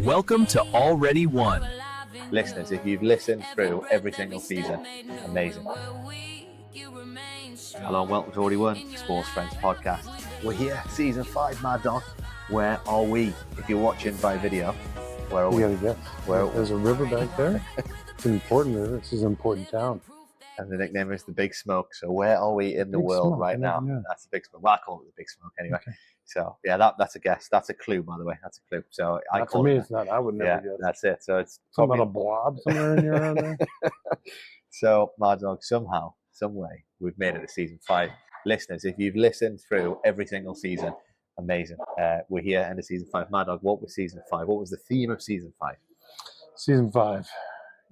Welcome to Already Won. Listeners, if you've listened through every single season, amazing. Hello and welcome to Already Won, Sports Friends Podcast. We're here, Season 5, Mad Dog. Where are we? If you're watching by video, where are we? You gotta guess. There's a river back there. It's an important river. This is an important town. And the nickname is the Big Smoke. So where are we in the world right now? Yeah. That's the Big Smoke. Well, I call it the Big Smoke anyway. Okay. So yeah, that's a guess. That's a clue, by the way. That's a clue. So I Not call for me, it it's not. I would never guess. That's it. So it's Something about a blob somewhere in here around there. So Mad Dog, somehow, some way, we've made it to Season 5. Listeners, if you've listened through every single season, amazing. We're here end of Season 5. Mad Dog, what was Season 5? What was the theme of Season 5? Season 5.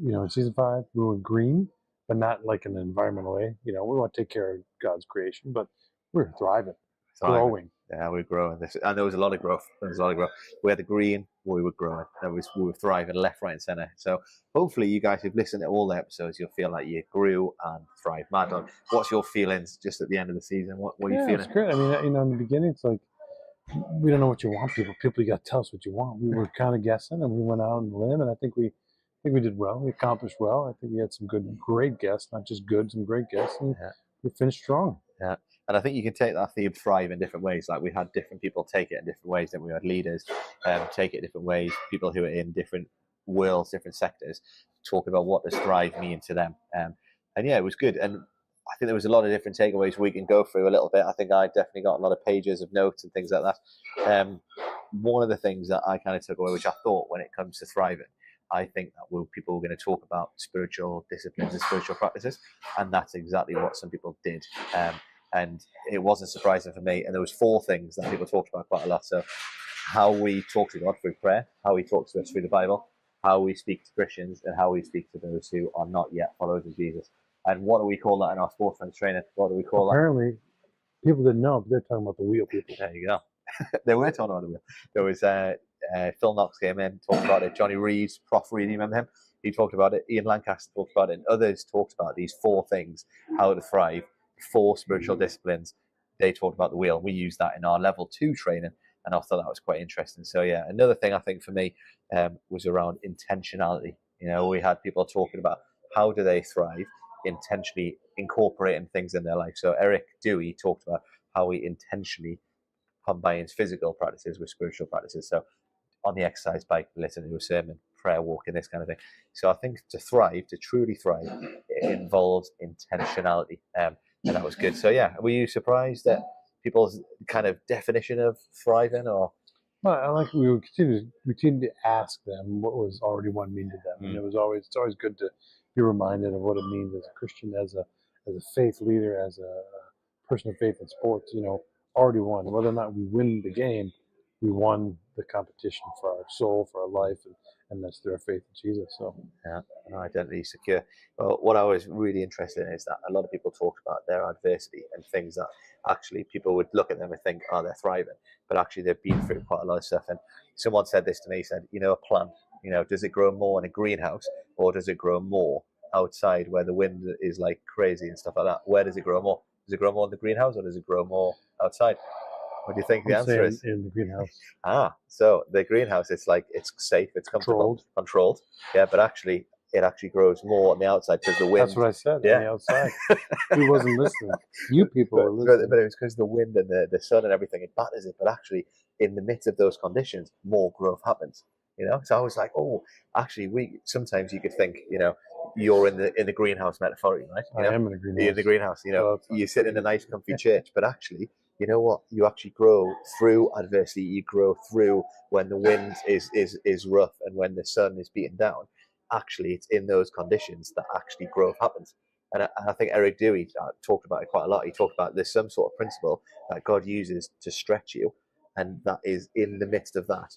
In Season 5, we were green, but not like in an environmental way. We want to take care of God's creation, but we're thriving. Growing. Yeah, we're growing. And there was a lot of growth. We had the green, we were growing. We were thriving left, right, and centre. So hopefully you guys who've listened to all the episodes, you'll feel like you grew and thrived. Mad Dog, what's your feelings just at the end of the season? What are you feeling? It's great. In the beginning, it's like, we don't know what you want, people. You got to tell us what you want. We were kind of guessing, and we went out on the limb, and I think we did well. We accomplished well. I think we had some great guests, not just good, some great guests, and we finished strong. Yeah. And I think you can take that theme thrive in different ways. Like we had different people take it in different ways. Then we had leaders take it in different ways. People who are in different worlds, different sectors, talking about what does thrive mean to them. And yeah, it was good. And I think there was a lot of different takeaways we can go through a little bit. I think I definitely got a lot of pages of notes and things like that. One of the things that I kind of took away, which I thought when it comes to thriving, I think that people were going to talk about spiritual disciplines and spiritual practices. And that's exactly what some people did. And it wasn't surprising for me. And there was 4 things that people talked about quite a lot. So how we talk to God through prayer, how he talks to us through the Bible, how we speak to Christians, and how we speak to those who are not yet followers of Jesus. And what do we call that in our sports friends training? What do we call Apparently, people didn't know, but they're talking about the wheel people. There you go. They were talking about the wheel. There was Phil Knox came in, talked about it. Johnny Reeves, Prof. Reed, you remember him? He talked about it. Ian Lancaster talked about it. And others talked about these 4 things, how to thrive. 4 spiritual disciplines. They talked about the wheel. We used that in our level 2 training, and I thought that was quite interesting. So yeah, another thing I think for me was around intentionality. We had people talking about how do they thrive, intentionally incorporating things in their life. So Eric Dewey talked about how he intentionally combines physical practices with spiritual practices. So on the exercise bike, listening to a sermon, prayer, walking, this kind of thing. So I think to truly thrive, it involves intentionality. And that was good. So yeah, were you surprised at people's kind of definition of thriving, or? Well, we would continue to ask them what was already one mean to them, and it's always good to be reminded of what it means as a Christian, as a faith leader, as a person of faith in sports. Already won. Whether or not we win the game, we won the competition for our soul, for our life, and that's through our faith in Jesus. So yeah, identity secure. Well, what I was really interested in is that a lot of people talk about their adversity and things that actually people would look at them and think, oh, they're thriving, but actually they've been through quite a lot of stuff. And someone said this to me, said, a plant, does it grow more in a greenhouse, or does it grow more outside where the wind is like crazy and stuff like that? Where does it grow more? Does it grow more in the greenhouse, or does it grow more outside? What do you think the answer is? In the greenhouse. So the greenhouse, it's safe, it's comfortable, controlled. Yeah, but actually, it actually grows more on the outside because the wind. That's what I said. Yeah. On the outside. He wasn't listening. You people were listening. But it was because the wind and the sun and everything, it batters it. But actually, in the midst of those conditions, more growth happens. So I was like, oh, actually, sometimes you could think, you're in the greenhouse metaphorically, right? I am in a greenhouse. You're in the greenhouse. You sit in a nice, comfy church, but actually. You know what? You actually grow through adversity. You grow through when the wind is rough and when the sun is beaten down. Actually, it's in those conditions that actually growth happens. And I think Eric Dewey talked about it quite a lot. He talked about there's some sort of principle that God uses to stretch you, and that is in the midst of that.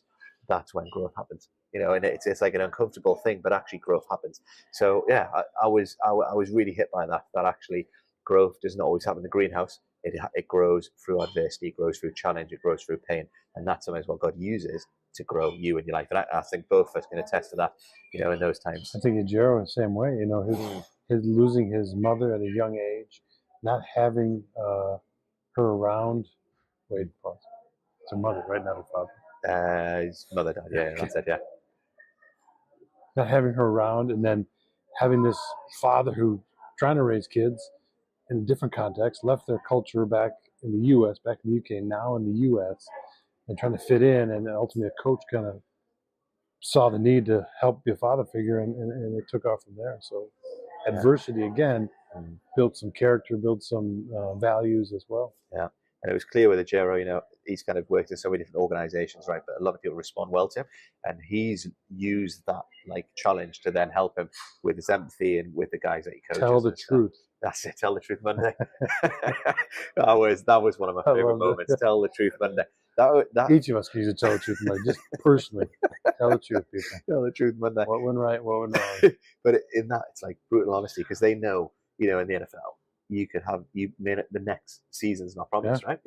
That's when growth happens. And it's like an uncomfortable thing, but actually growth happens. So yeah, I was really hit by that. That actually growth doesn't always happen in the greenhouse. It grows through adversity, it grows through challenge, it grows through pain. And that's sometimes what God uses to grow you in your life. And I think both of us can attest to that, in those times. I think Ejiro was the same way, his losing his mother at a young age, not having her around. Wait, pause. It's her mother, right? Not her father. His mother died, yeah, that's it, yeah. not having her around, and then having this father who trying to raise kids in a different context, left their culture back in the U.S., back in the U.K., now in the U.S., and trying to fit in, and ultimately a coach kind of saw the need to help be a father figure, and it took off from there. So adversity again built some character, built some values as well. Yeah, and it was clear with Ajero, he's kind of worked in so many different organizations, right? But a lot of people respond well to him, and he's used that like challenge to then help him with his empathy and with the guys that he coaches. Tell the truth. That's it. Tell the truth Monday. that was one of my favorite moments. Tell the truth Monday. That each of us can use a tell the truth Monday, just personally. Tell the truth, people. Tell the truth Monday. What went right, what went wrong. But in that, it's like brutal honesty, because they know, in the NFL, the next season's not promised, right?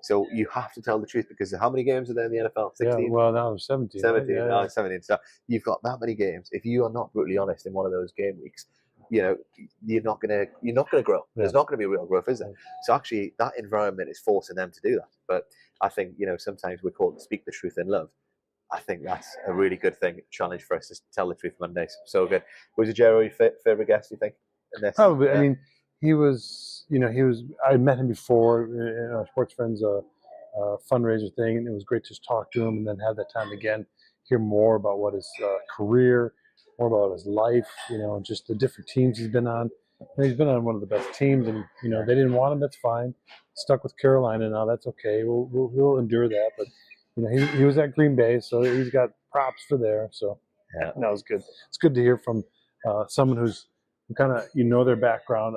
So you have to tell the truth, because how many games are there in the NFL? 16? Yeah, well, now there's 17. 17, right? no, 17. So you've got that many games. If you are not brutally honest in one of those game weeks, you're not gonna grow. There's not gonna be real growth, is there? So actually, that environment is forcing them to do that. But I think sometimes we're called to speak the truth in love. I think that's a really good challenge for us to tell the truth Mondays. So good. Was Ajero your favorite guest, do you think? Probably. Yeah. I mean, he was. I met him before in our Sports Friends fundraiser thing, and it was great to just talk to him, and then have that time again, hear more about what his career, more about his life, just the different teams he's been on. And he's been on one of the best teams, and they didn't want him. That's fine. Stuck with Carolina now. That's okay. We'll endure that. But he was at Green Bay, so he's got props for there. So that was good. It's good to hear from someone who's kind of their background.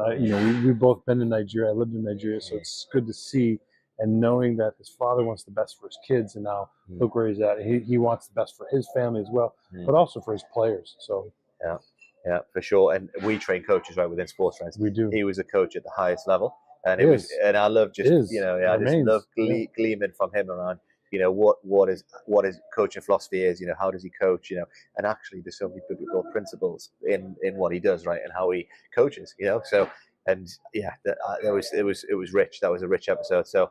We've both been in Nigeria. I lived in Nigeria, so it's good to see and knowing that his father wants the best for his kids, and now look where he's at. He wants the best for his family as well, but also for his players. So yeah, for sure. And we train coaches right within Sports Friends. We do. He was a coach at the highest level, and I love I just love gleaming from him around. What his coaching philosophy is. How does he coach? And actually, there's so many biblical principles in what he does, right, and how he coaches. So. And it was rich. That was a rich episode. So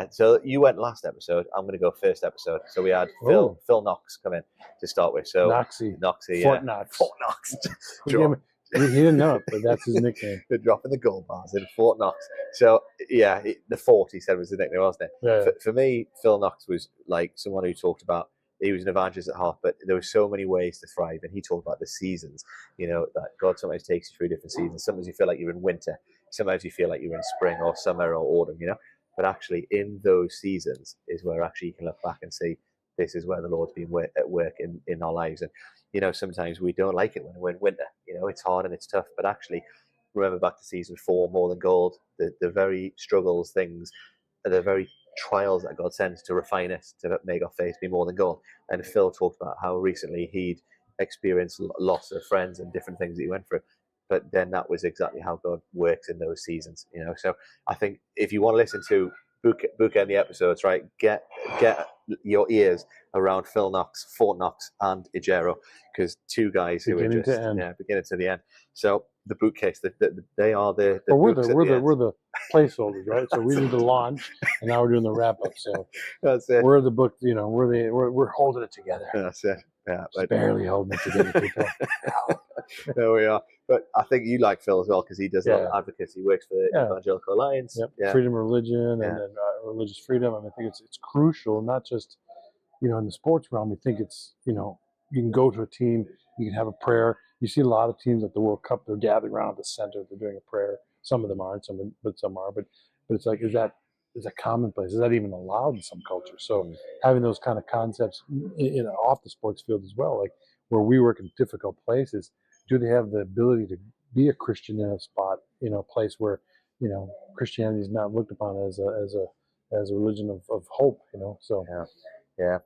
so you went last episode. I'm going to go first episode. So we had Phil Knox come in to start with. So Noxie, Fort Knox. He didn't know it, but that's his nickname. They're dropping the gold bars in Fort Knox. So the Fort, he said, was the nickname, wasn't it? Yeah. For me, Phil Knox was like someone who talked about. He was an evangelist at heart, but there were so many ways to thrive. And he talked about the seasons, that God sometimes takes you through different seasons. Sometimes you feel like you're in winter. Sometimes you feel like you're in spring or summer or autumn, But actually, in those seasons is where actually you can look back and see this is where the Lord's been at work in our lives. And, sometimes we don't like it when we're in winter. It's hard and it's tough. But actually, remember back to season 4, More Than Gold, the very struggles, things, the very trials that God sends to refine us, to make our faith be more than gold. And Phil talked about how recently he'd experienced loss of friends and different things that he went through. But then that was exactly how God works in those seasons, So I think if you want to listen to bookend the episodes, right, get your ears around Phil Knox, Fort Knox, and Ajero, because two guys who are just beginning to the end. So the bookcase, they are the. We're the placeholders, right? So we did the launch, and now we're doing the wrap up. So that's it. We're the book. We're holding it together. That's it. Yeah, just barely holding it together, people. There we are. But I think you like Phil as well, because he does a lot of advocacy. He works for the Evangelical Alliance. Yep. Yeah. Freedom of religion and religious freedom. I think it's crucial, not just in the sports realm. We think it's you can go to a team, you can have a prayer. You see a lot of teams at the World Cup, they're gathered around the center, they're doing a prayer. Some of them aren't, but some are. But it's like, is that commonplace? Is that even allowed in some cultures? So having those kind of concepts off the sports field as well, like where we work in difficult places, do they have the ability to be a Christian in a spot, a place where Christianity is not looked upon as a religion of hope, So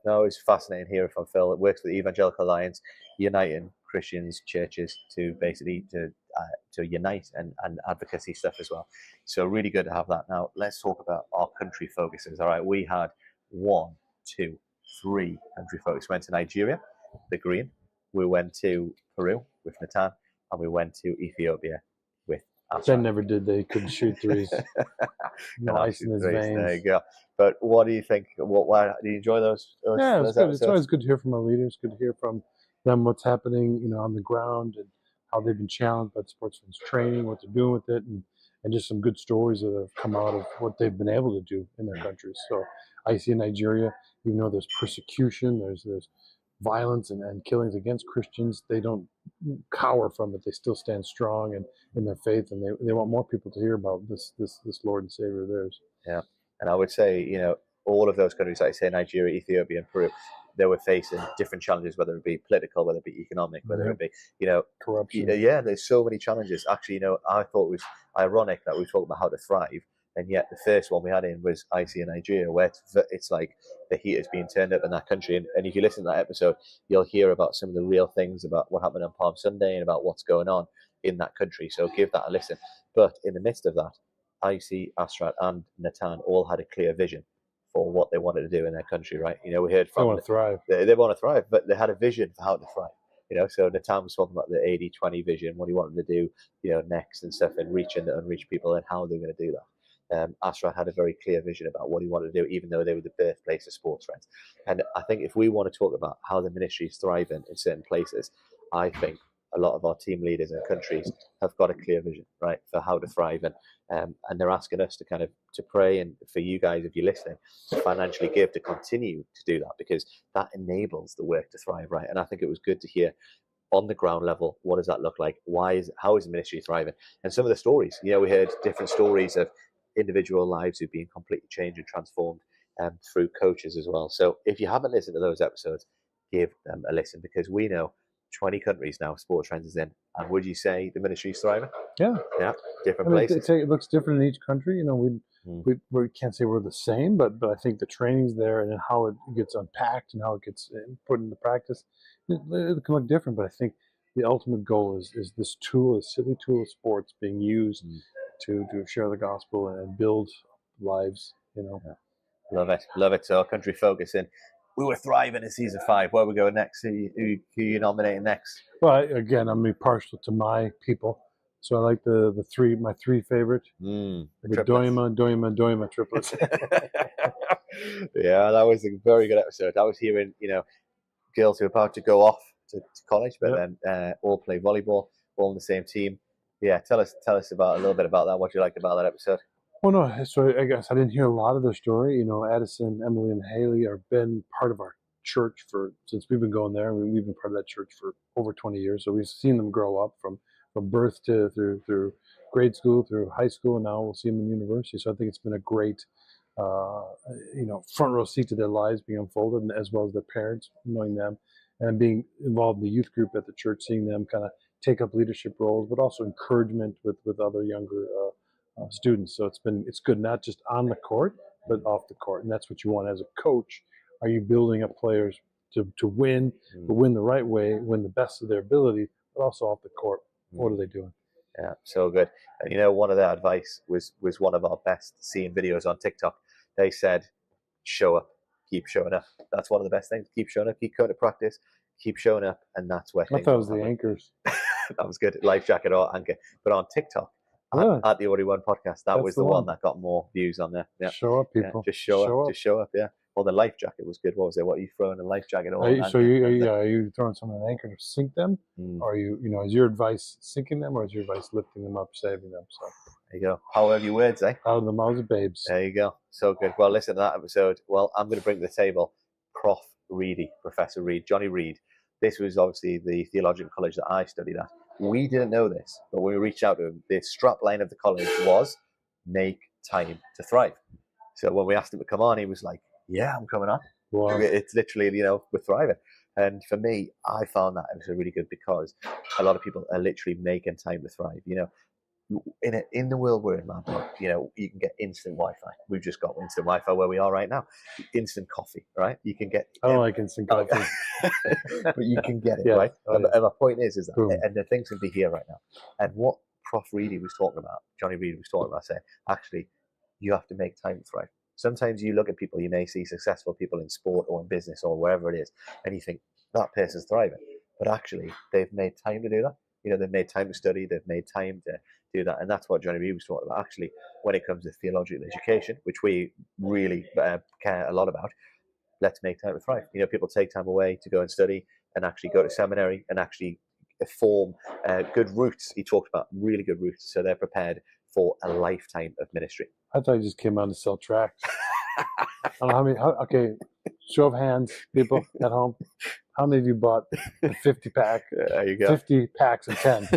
no, it's fascinating hearing from Phil. It works with the Evangelical Alliance, uniting Christians, churches to basically to unite and advocacy stuff as well. So really good to have that. Now let's talk about our country focuses. All right, we had 1, 2, 3 country focuses. We went to Nigeria, the Green. We went to Peru with Natan, and we went to Ethiopia with Asra. Ben never did. They couldn't shoot threes. No ice in his veins. There you go. But what do you think? Why do you enjoy those? Yeah, it's good. It's always good to hear from our leaders. Good to hear from them what's happening, on the ground and how they've been challenged by the sportsman's training, what they're doing with it, and just some good stories that have come out of what they've been able to do in their countries. So I see in Nigeria, even though there's persecution, there's violence and killings against Christians, they don't cower from it. They still stand strong and in their faith, and they want more people to hear about this Lord and Savior of theirs. Yeah, and I would say, all of those countries, like I say, Nigeria, Ethiopia, and Peru, they were facing different challenges, whether it be political, whether it be economic, whether it be, corruption. Yeah, there's so many challenges. Actually, I thought it was ironic that we talked about how to thrive, and yet the first one we had in was IC in Nigeria, where it's like the heat is being turned up in that country. And if you listen to that episode, you'll hear about some of the real things about what happened on Palm Sunday and about what's going on in that country. So give that a listen. But in the midst of that, IC, Asrat, and Natan all had a clear vision for what they wanted to do in their country, right? We heard from They want to thrive. They want to thrive, but they had a vision for how to thrive. So Natan was talking about the 80-20 vision, what he wanted to do, next and stuff, and reaching the unreached people and how they were going to do that. Asrat had a very clear vision about what he wanted to do, even though they were the birthplace of sports friends. And I think if we want to talk about how the ministry is thriving in certain places, I think a lot of our team leaders and countries have got a clear vision, right, for how to thrive, and they're asking us to kind of to pray, and for you guys, if you're listening, to financially give, to continue to do that, because that enables the work to thrive, right? And I think it was good to hear on the ground level, what does that look like? How is the ministry thriving? And some of the stories, we heard different stories of individual lives who've been completely changed and transformed through coaches as well. So if you haven't listened to those episodes, give them a listen, because we know 20 countries now Sports Trends is in. And would you say the ministry is thriving? Yeah. Different places. It looks different in each country. We can't say we're the same, but I think the training's there, and how it gets unpacked and how it gets put into practice, it can look different. But I think the ultimate goal is this tool, this silly tool of sports, being used to share the gospel and build lives. Love it. So our country focusing. We were thriving in season 5. Where we go next? Who you nominating next? Well, again, I'm partial to my people, so I like my three favorite. The Doima triplets. Yeah, that was a very good episode. I was hearing, girls who are about to go off to college, but then all play volleyball, all on the same team. Yeah, tell us a little bit about that. What you liked about that episode? Well, no, so I guess I didn't hear a lot of their story. Addison, Emily, and Haley have been part of our church since we've been going there. We've been part of that church for over 20 years. So we've seen them grow up from birth through grade school, through high school, and now we'll see them in university. So I think it's been a great, front row seat to their lives being unfolded, and as well as their parents, knowing them, and being involved in the youth group at the church, seeing them kind of take up leadership roles, but also encouragement with other younger students. So it's good, not just on the court, but off the court. And that's what you want as a coach. Are you building up players to win, but win the right way, win the best of their ability, but also off the court? What are they doing? Yeah, so good. And one of their advice was one of our best seen videos on TikTok. They said, show up, keep showing up. That's one of the best things. Keep showing up, keep going to practice, keep showing up, and that's where I thought it was the anchors. That was good. Life jacket or anchor. But on TikTok, at the Already One podcast, that was the one that got more views on there. Yeah. Show up, people. Yeah, just show up. Yeah. Well, the life jacket was good. What was it? What are you throwing a life jacket on? Are you throwing someone an anchor to sink them? Or are you, is your advice sinking them, or is your advice lifting them up, saving them? So there you go. Power of your words, eh? Out of the mouths of babes. There you go. So good. Well, listen to that episode. Well, I'm going to bring to the table Professor Reed, Johnny Reed. This was obviously the theological college that I studied at. We didn't know this, but when we reached out to him, the strapline of the college was make time to thrive. So when we asked him to come on, he was like, yeah, I'm coming on. Wow. It's literally, we're thriving. And for me, I found that episode really good, because a lot of people are literally making time to thrive. In the world we're in, man, you can get instant Wi-Fi. We've just got instant Wi-Fi where we are right now. Instant coffee, right? You can get. I don't like instant coffee, but you can get it, right? And my point is that, and the things can be here right now. And what Prof. Reedy was talking about, Johnny Reed was talking about, saying, actually, you have to make time to thrive. Sometimes you look at people, you may see successful people in sport or in business or wherever it is, and you think that person's thriving, but actually they've made time to do that. They've made time to study, they've made time to do that. And that's what Johnny Reed was talking about. Actually, when it comes to theological education, which we really care a lot about, let's make time to thrive. People take time away to go and study, and actually go to seminary and actually form good roots. He talked about really good roots, so they're prepared for a lifetime of ministry. I thought you just came out to sell tracts. I don't know how many. Okay, show of hands, people at home. How many of you bought the 50 pack? There you go. 50 packs of 10.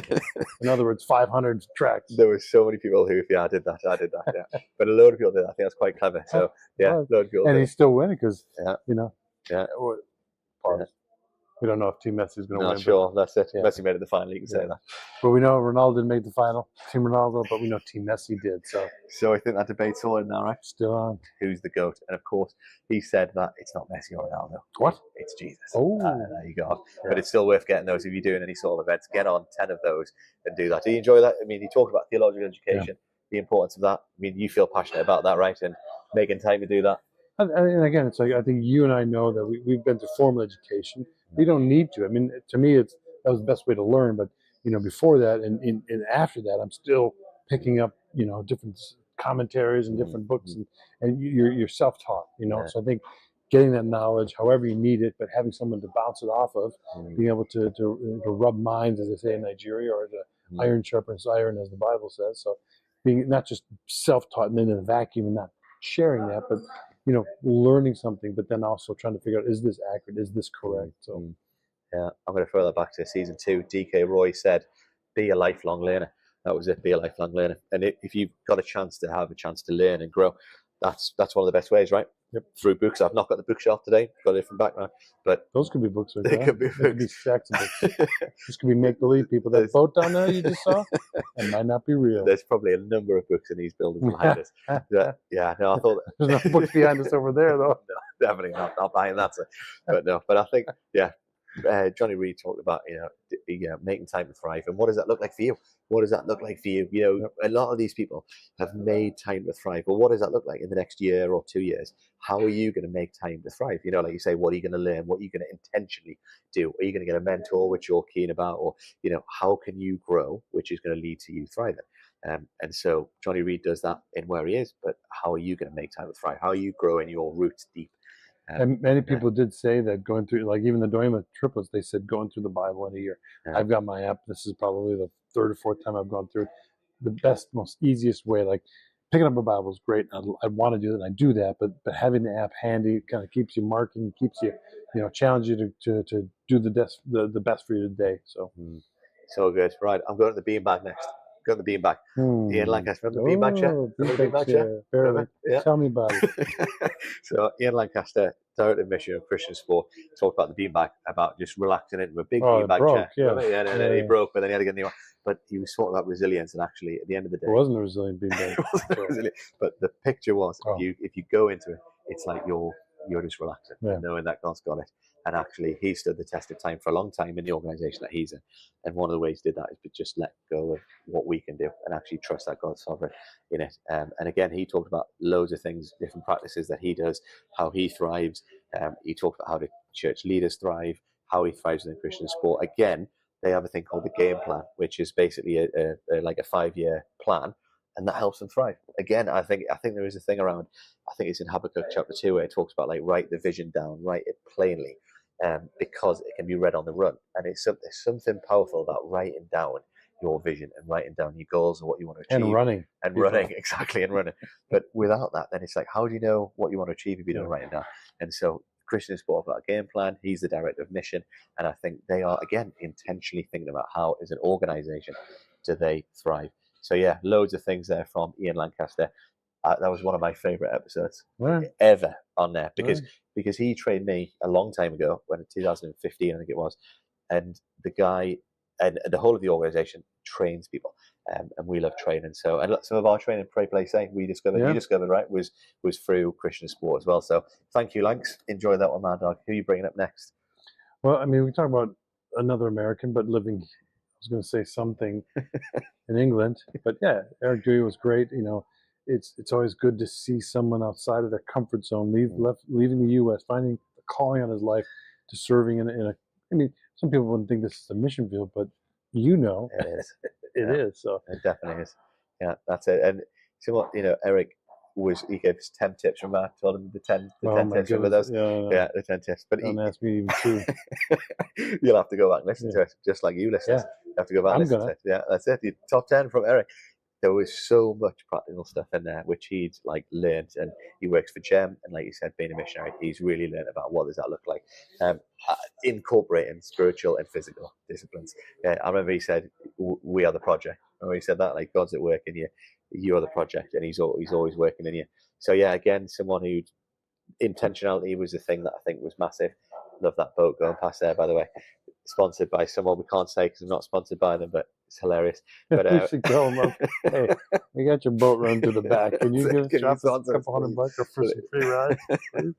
In other words, 500 tracts. There were so many people who, I did that, yeah. But a load of people did that. I think that's quite clever. So, yeah, a load of people and did. he's still winning because, Yeah. Yeah. Pause. We don't know if Team Messi is going to win. Not sure. That's it. Yeah. Messi made it to the final. You can say that. But we know Ronaldo didn't make the final. Team Ronaldo, but we know Team Messi did. So I think that debate's on now, right? Still on. Who's the GOAT? And of course, he said that it's not Messi or Ronaldo. What? It's Jesus. Oh. There you go. Yeah. But it's still worth getting those. If you're doing any sort of events, get on 10 of those and do that. Do you enjoy that? I mean, he talked about theological education, the importance of that. I mean, you feel passionate about that, right? And making time to do that. And again, it's like, I think you and I know that we've been to formal education. We don't need to. I mean, to me, that was the best way to learn. But, before that and after that, I'm still picking up, different commentaries and different books, and you're self-taught, So I think getting that knowledge, however you need it, but having someone to bounce it off of, being able to rub minds, as they say in Nigeria, or to iron sharpens iron, as the Bible says. So being not just self-taught and then in a vacuum and not sharing that, but learning something, but then also trying to figure out, is this accurate? Is this correct? So, yeah, I'm going to throw that back to season 2. DK Roy said, be a lifelong learner. That was it, be a lifelong learner. And if you've got a chance to learn and grow, that's one of the best ways, right? Yep. Through books. I've not got the bookshelf today, got a different background, but those could be books. Like they could be books. They could be stacks of books. This could be make-believe people. That boat down there you just saw, it might not be real. There's probably a number of books in these buildings behind us. Yeah, no, I thought there's no books behind us over there, though. No, definitely not buying that. But I think, Johnny Reed talked about making time to thrive, and what does that look like for you? What does that look like for you? A lot of these people have made time to thrive. Well, what does that look like in the next year or 2 years? How are you going to make time to thrive? Like you say, what are you going to learn? What are you going to intentionally do? Are you going to get a mentor, which you're keen about, or how can you grow, which is going to lead to you thriving? And so Johnny Reed does that in where he is. But how are you going to make time to thrive? How are you growing your roots deep? And many people did say that going through, like even the Doima triplets, they said going through the Bible in a year. I've got my app. This is probably the 3rd or 4th time I've gone through it. The best, most easiest way, like picking up a Bible is great. I want to do that, and I do that. But having the app handy kind of keeps you marking, keeps you, challenge you to do the best for you today. So, so good. Right, I'm going to the beanbag next. Go to the beanbag. Ian Lancaster, remember the beanbag chair? Beanbag chair. Barely. Yeah. Tell me about it. So Ian Lancaster, director of mission of Christian sport, talked about the beanbag, about just relaxing into a big beanbag chair. And then he broke, but then he had to get a new one. But he was talking about resilience, and actually, at the end of the day, it wasn't a resilient beanbag. It wasn't resilient, but the picture was, if you go into it, it's like you're just relaxing, knowing that God's got it. And actually, he stood the test of time for a long time in the organisation that he's in. And one of the ways he did that is to just let go of what we can do and actually trust that God's sovereign in it. And again, he talked about loads of things, different practices that he does, how he thrives. He talked about how the church leaders thrive, how he thrives in the Christian sport. Again, they have a thing called the game plan, which is basically like a 5-year plan, and that helps them thrive. Again, I think there is a thing around, I think it's in Habakkuk chapter 2, where it talks about like write the vision down, write it plainly, because it can be read on the run. And there's something powerful about writing down your vision and writing down your goals and what you want to achieve. And running. Exactly, and running. But without that, then it's like, how do you know what you want to achieve if you don't write it down? And so Christian sport about a game plan. He's the director of mission. And I think they are, again, intentionally thinking about how, as an organization, do they thrive. So yeah, loads of things there from Ian Lancaster. That was one of my favorite episodes ever on there, because he trained me a long time ago, when in 2015 I think it was, and the guy and the whole of the organization trains people, and we love training. So, and some of our training, Pray Play Say, you discovered, right, was through Christian sport as well. So thank you, Lanks. Enjoy that one, Mad Dog. Who are you bringing up next? Well, I mean, we talk about another American, but living, I was going to say something in England, but yeah, Eric Dewey was great. It's always good to see someone outside of their comfort zone, leaving the U.S., finding a calling on his life to serving in a. I mean, some people wouldn't think this is a mission field, but it is. It is. So it definitely is. Yeah, that's it. And so what Eric, he gave us 10 tips. Remember, I told him the 10 Oh my tips. Remember goodness. those? Yeah. The 10 tips. But Don't ask me even two. you'll have to go back and listen to it, just like you listeners. Yeah. You have to go back and listen to it. Yeah, that's it. The top 10 from Eric. There was so much practical stuff in there which he'd like learned, and he works for Gem, and like you said, being a missionary, he's really learned about what does that look like, incorporating spiritual and physical disciplines. I remember he said, "We are the project." Remember he said that, like God's at work in you, you are the project, and he's always working in you. So yeah, again, someone who intentionality was the thing that I think was massive. Love that boat going past there, by the way. Sponsored by someone we can't say because I'm not sponsored by them, but it's hilarious. But You should tell them, hey, we got your boat run to the back. Can you drop us a couple $100 for some free rides? And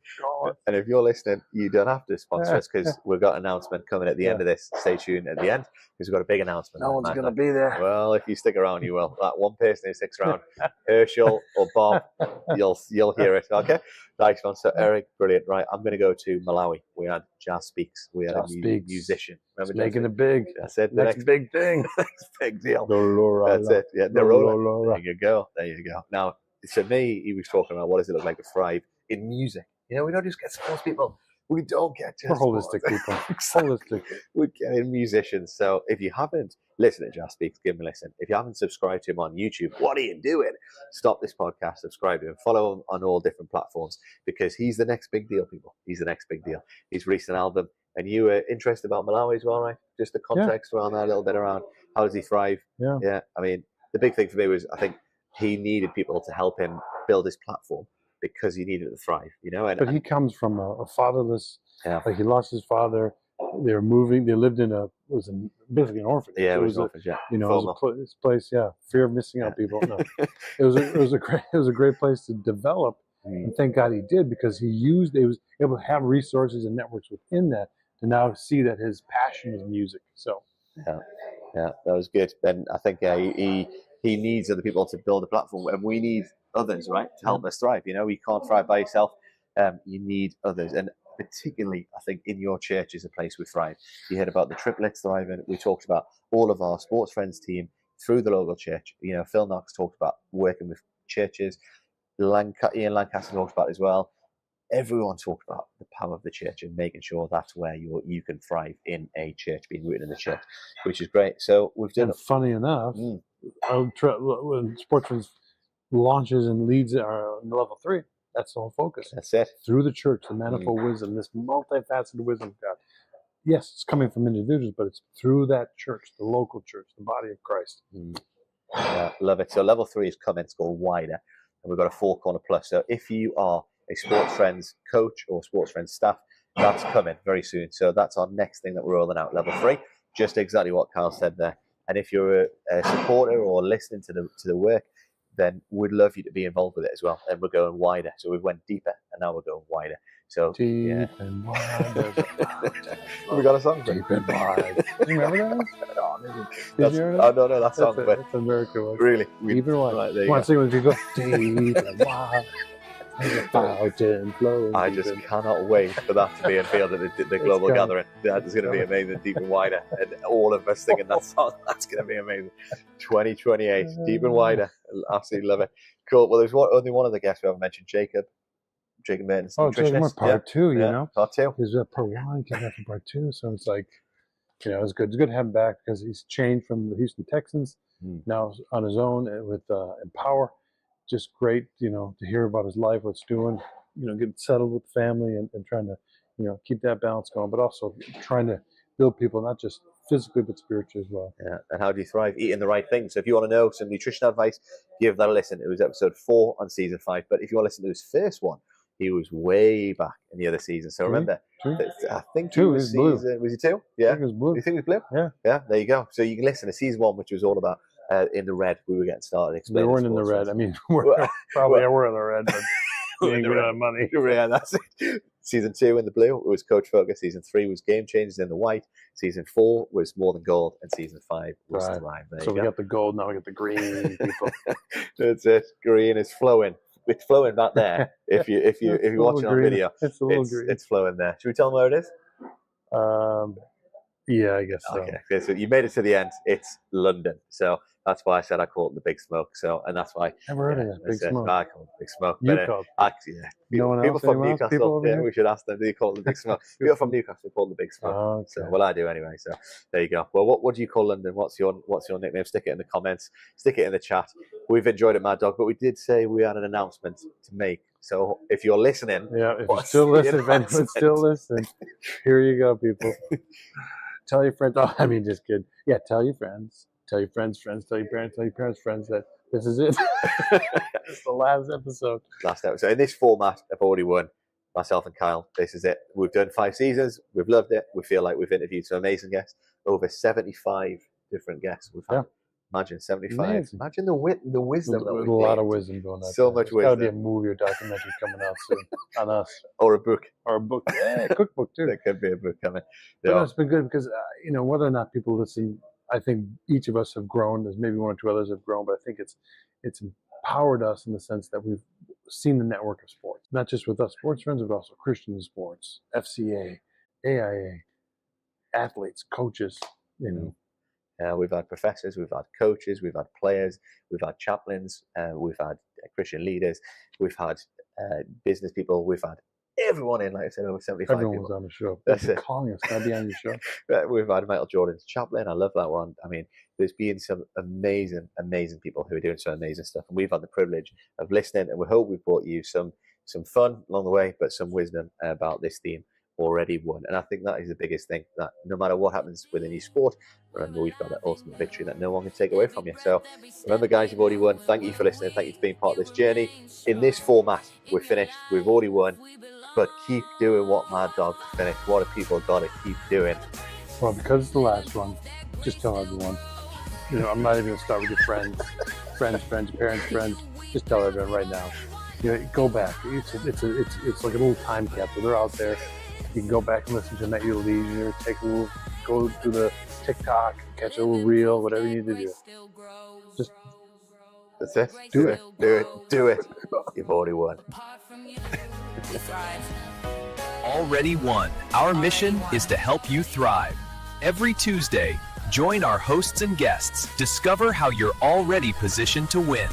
if you're listening, you don't have to sponsor us because we've got an announcement coming at the end of this. Stay tuned at the end because we've got a big announcement. No one's going to be there. Well, if you stick around, you will. That one person who sticks around, Herschel or Bob, you'll hear it. Okay, thanks, man. So Eric, brilliant. Right, I'm going to go to Malawi. We had Jazz Speaks. We had a musician. Remember making it big. That's it. Next big thing. Next big deal. That's it. Yeah, the roller. There you go. There you go. Now, to me, he was talking about what does it look like to thrive in music. You know, we don't just get sports people. We don't get just we're holistic people. Holistic. We're getting musicians. So if you haven't listened to Jazz Speaks, give him a listen. If you haven't subscribed to him on YouTube, what are you doing? Stop this podcast, subscribe to him, follow him on all different platforms because he's the next big deal, people. He's the next big deal. He's released an album. And you were interested about Malawi as well, right? Just the context around that, a little bit around how does he thrive? Yeah. I mean, the big thing for me was I think he needed people to help him build his platform because he needed to thrive, you know. But he comes from a fatherless. Yeah. Like he lost his father. They were moving. They lived in basically an orphanage. Yeah, it was an orphanage. Yeah, you know, it was a place. Yeah, fear of missing out people. No, it was a great place to develop. And thank God he did because he was able to have resources and networks within that to now see that his passion is music. So yeah, that was good. And I think he needs other people to build a platform, and we need others, right, to help us thrive. You know, you can't thrive by yourself. You need others, and particularly, I think in your church is a place we thrive. You heard about the triplets thriving. We talked about all of our sports friends team through the local church. You know, Phil Knox talked about working with churches. Ian Lancaster talked about it as well. Everyone talked about the power of the church and making sure that's where you can thrive in a church, being rooted in the church, which is great. So we've done. And funny enough, when Sports Friends launches and leads our level 3, that's the whole focus. That's it. Through the church, the manifold wisdom, this multifaceted wisdom of God. Yes, it's coming from individuals, but it's through that church, the local church, the body of Christ. Yeah, love it. So level 3 is coming. It's called Wider. And we've got a 4-corner plus. So if you are a Sports Friends coach or Sports Friends staff, that's coming very soon. So that's our next thing that we're rolling out, level 3. Just exactly what Carl said there. And if you're a supporter or listening to the work, then we'd love you to be involved with it as well. And we're going wider. So we went deeper and now we're going wider. So deep and wide. We got a song. Deep and wide. Do you remember that? Did you hear that? Oh, no, that song. That's a miracle. Really? Deep and wide. Right, there you want go. to sing with people? Deep and wide. Fountain flowing. I just cannot wait for that to be unveiled at the global gathering. That is going to be amazing, deep and wider, and all of us singing that song. That's going to be amazing. 2028, deep and wider. Absolutely love it. Cool. Well, there's only one other guest we haven't mentioned, Jacob Mertens. Oh, Jacob, part 2. You know, part 2. He's part 1, came back from part 2. So it's like, you know, it's good. It's good to have him back because he's changed from the Houston Texans now on his own with Empower. Just great, you know, to hear about his life, what's doing, you know, getting settled with the family and trying to, you know, keep that balance going, but also trying to build people, not just physically, but spiritually as well. Yeah, and how do you thrive? Eating the right things. So if you want to know some nutrition advice, give that a listen. It was episode 4 on season 5. But if you want to listen to his first one, he was way back in the other season. So remember, I think 2 was is blue. Was he 2? Yeah. I think it was blue. You think it was blue? Yeah. Yeah, there you go. So you can listen to season 1, which was all about in the red. We were getting started. They weren't in the red. I mean, we're in the red, but we ain't got money. Yeah, that's it. Season 2 in the blue was Coach Focus. Season 3 was Game Changers in the white. Season 4 was More Than Gold, and season 5 was Thrive. So we got the gold. Now we got the green. People. That's it. Green is flowing. It's flowing back there. If you're watching on video, it's a little green. It's flowing there. Should we tell them where it is? Yeah, I guess so. Okay, so you made it to the end. It's London. So That's why I said I call it the Big Smoke. So, and that's why Never heard of that. Big Smoke. I call it Big Smoke. You But, called it. actually, yeah. No one People else? from Anyone else? Newcastle, People over yeah, here? we should ask them. Do you call it the Big Smoke? People from Newcastle call it the Big Smoke. Oh, okay. So, well, I do anyway. So, there you go. Well, what do you call London? What's your nickname? Stick it in the comments. Stick it in the chat. We've enjoyed it, Mad Dog, but we did say we had an announcement to make. So, if you're listening, yeah, if you're still listening, if anyone's still listening, here you go, people. Tell your friends. Oh, I mean, just kidding. Yeah, tell your friends. Tell your friends, tell your parents, friends that this is it. It's the last episode. Last episode. In this format, I've already won. Myself and Kyle, this is it. We've done 5 seasons. We've loved it. We feel like we've interviewed some amazing guests. Over 75 different guests we've had. Yeah. Imagine 75. Amazing. Imagine the wisdom. A lot of wisdom going on. So much wisdom. There's got to be a movie or documentary coming out soon on us. Or a book. Yeah, a cookbook too. There could be a book coming. But it's been good because, whether or not people listen, I think each of us have grown. There's maybe one or two others have grown, but I think it's empowered us in the sense that we've seen the network of sports, not just with us sports friends, but also Christian sports, FCA, AIA, athletes, coaches, We've had professors, we've had coaches, we've had players, we've had chaplains, we've had Christian leaders, we've had business people, we've had everyone in, like I said, over 75 Everyone people. was on the show. That's it. Calling us, gotta be on your show. We've had Michael Jordan's chaplain. I love that one. I mean, there's been some amazing, amazing people who are doing some amazing stuff, and we've had the privilege of listening. And we hope we've brought you some fun along the way, but some wisdom about this theme. Already won, and I think that is the biggest thing. That no matter what happens with any sport, remember we've got that ultimate victory that no one can take away from you. So remember, guys, you've already won. Thank you for listening. Thank you for being part of this journey. In this format, we're finished. We've already won. But keep doing what Mad Dog finished. What have people got to keep doing? Well, because it's the last one, just tell everyone. I'm not even going to start with your friends, parents, friends. Just tell everyone right now. Go back. It's like a little time capsule. They're out there. You can go back and listen to them at your leisure. Go to the TikTok, catch a little reel, whatever you need to do. Just that's it. Do it. You've already won. Already won. Our mission is to help you thrive. Every Tuesday, join our hosts and guests. Discover how you're already positioned to win.